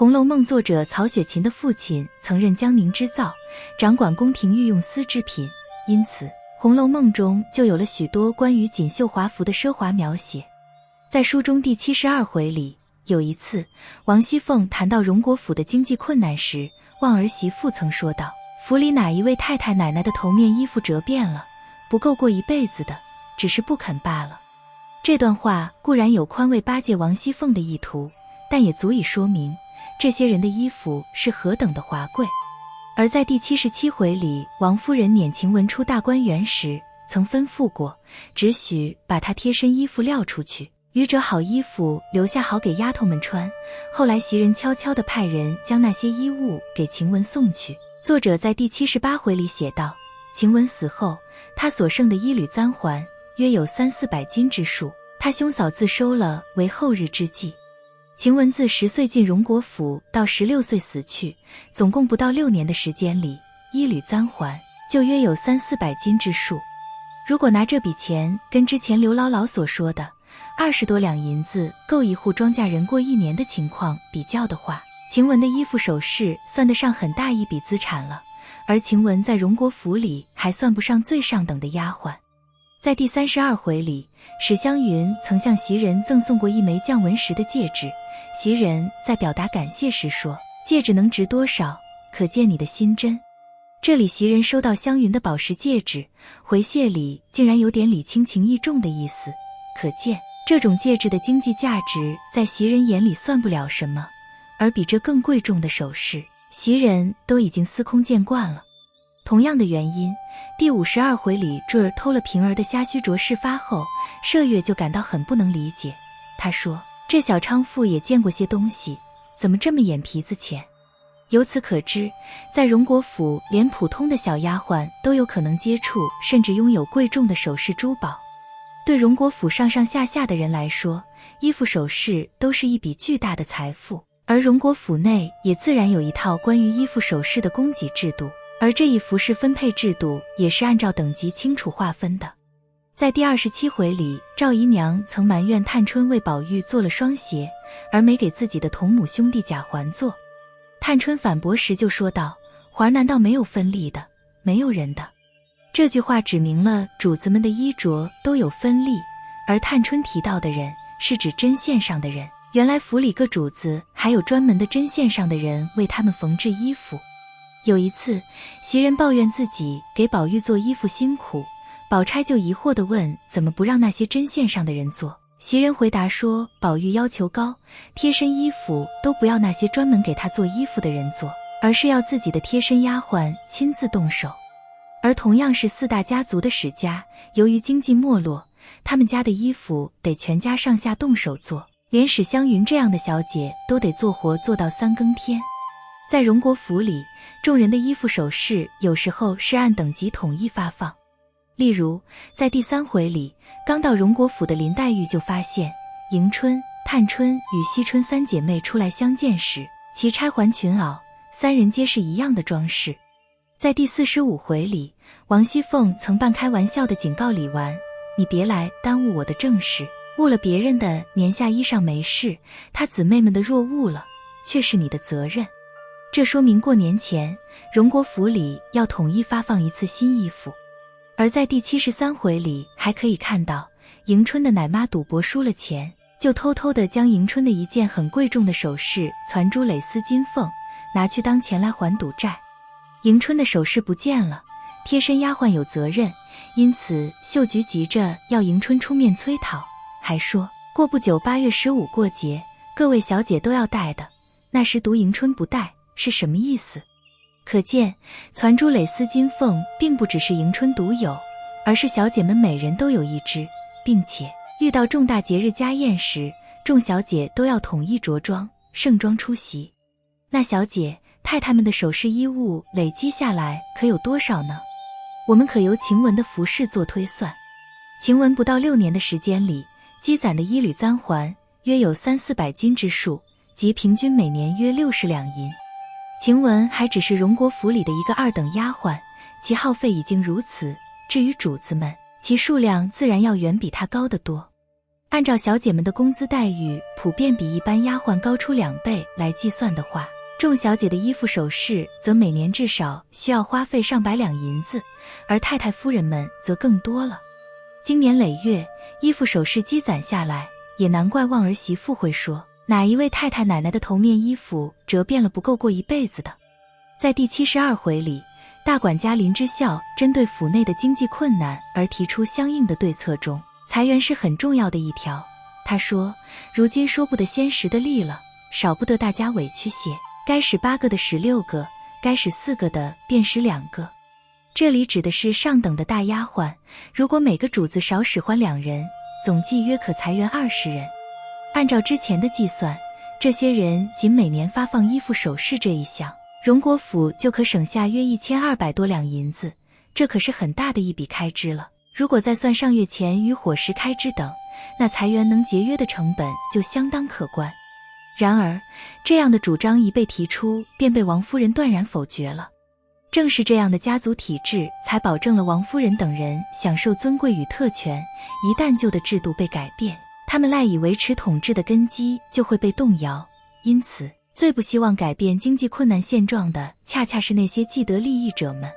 红楼梦》作者曹雪芹的父亲曾任江宁织造，掌管宫廷御用丝织品，因此《红楼梦》中就有了许多关于锦绣华服的奢华描写。在书中第72回里，有一次王熙凤谈到荣国府的经济困难时，望儿媳妇曾说道：“府里哪一位太太奶奶的头面衣服折遍了，不够过一辈子的，只是不肯罢了。”这段话固然有宽慰巴结王熙凤的意图，但也足以说明这些人的衣服是何等的华贵。而在第77回里，王夫人撵晴雯出大观园时，曾吩咐过，只许把她贴身衣服撂出去，余折好衣服留下好给丫头们穿。后来袭人悄悄地派人将那些衣物给晴雯送去。作者在第78回里写道：晴雯死后，她所剩的衣履簪环约有300-400斤之数，她兄嫂自收了为后日之计。晴雯自10岁进荣国府到16岁死去，总共不到6年的时间里，衣履簪环就约有300-400斤之数。如果拿这笔钱跟之前刘姥姥所说的20多两银子够一户庄稼人过1年的情况比较的话，晴雯的衣服首饰算得上很大一笔资产了。而晴雯在荣国府里还算不上最上等的丫鬟。在第32回里，史湘云曾向袭人赠送过一枚降文石的戒指，袭人在表达感谢时说：“戒指能值多少，可见你的心真。”这里袭人收到湘云的宝石戒指，回谢里竟然有点礼轻情意重的意思，可见这种戒指的经济价值在袭人眼里算不了什么，而比这更贵重的首饰，袭人都已经司空见惯了。同样的原因，第52回里坠儿偷了平儿的虾须镯事发后，麝月就感到很不能理解。他说：“这小娼妇也见过些东西，怎么这么眼皮子浅？”由此可知，在荣国府连普通的小丫鬟都有可能接触甚至拥有贵重的首饰珠宝。对荣国府上上下下的人来说，衣服首饰都是一笔巨大的财富，而荣国府内也自然有一套关于衣服首饰的供给制度，而这一服饰分配制度也是按照等级清楚划分的。在第27回里，赵姨娘曾埋怨探春为宝玉做了双鞋，而没给自己的同母兄弟贾环做。探春反驳时就说道：“环难道没有分例的，没有人的？”这句话指明了主子们的衣着都有分例，而探春提到的人是指针线上的人。原来府里各主子还有专门的针线上的人为他们缝制衣服。有一次，袭人抱怨自己给宝玉做衣服辛苦，宝钗就疑惑地问：“怎么不让那些针线上的人做？”袭人回答说：“宝玉要求高，贴身衣服都不要那些专门给他做衣服的人做，而是要自己的贴身丫鬟亲自动手。”而同样是4大家族的史家，由于经济没落，他们家的衣服得全家上下动手做，连史湘云这样的小姐都得做活做到3更天。在荣国府里，众人的衣服首饰有时候是按等级统一发放。例如，在第3回里，刚到荣国府的林黛玉就发现迎春、探春与惜春3姐妹出来相见时，其钗环裙袄3人皆是一样的装饰。在第45回里，王熙凤曾半开玩笑地警告李纨：“你别来耽误我的正事，误了别人的年下衣裳没事，她姊妹们的若误了，却是你的责任。”这说明过年前，荣国府里要统一发放一次新衣服。而在第73回里还可以看到，迎春的奶妈赌博输了钱，就偷偷地将迎春的一件很贵重的首饰攒珠蕾丝金凤拿去当钱来还赌债。迎春的首饰不见了，贴身丫鬟有责任，因此秀菊急着要迎春出面催讨，还说过不久8月15过节，各位小姐都要戴的，那时独迎春不戴是什么意思？可见攒珠蕾丝金凤并不只是迎春独有，而是小姐们每人都有一只，并且遇到重大节日家宴时，众小姐都要统一着装盛装出席。那小姐太太们的首饰衣物累积下来可有多少呢？我们可由晴雯的服饰做推算。晴雯不到6年的时间里，积攒的衣履簪环约有300-400斤之数，即平均每年约60两银。晴雯还只是荣国府里的一个2等丫鬟，其耗费已经如此，至于主子们，其数量自然要远比她高得多。按照小姐们的工资待遇普遍比一般丫鬟高出2倍来计算的话，众小姐的衣服首饰则每年至少需要花费上百两银子，而太太夫人们则更多了。经年累月，衣服首饰积攒下来，也难怪望儿媳妇会说，哪一位太太奶奶的头面衣服折变了不够过一辈子的。在第72回里，大管家林之孝针对府内的经济困难而提出相应的对策中，裁员是很重要的一条。他说，如今说不得先10的利了，少不得大家委屈些，该使8个的使6个，该使4个的便使2个。这里指的是上等的大丫鬟，如果每个主子少使唤2人，总计约可裁员20人。按照之前的计算，这些人仅每年发放衣服首饰这一项，荣国府就可省下约1200多两银子，这可是很大的一笔开支了。如果再算上月钱与伙食开支等，那裁员能节约的成本就相当可观。然而，这样的主张一被提出，便被王夫人断然否决了。正是这样的家族体制，才保证了王夫人等人享受尊贵与特权。一旦旧的制度被改变，他们赖以维持统治的根基就会被动摇。因此，最不希望改变经济困难现状的，恰恰是那些既得利益者们。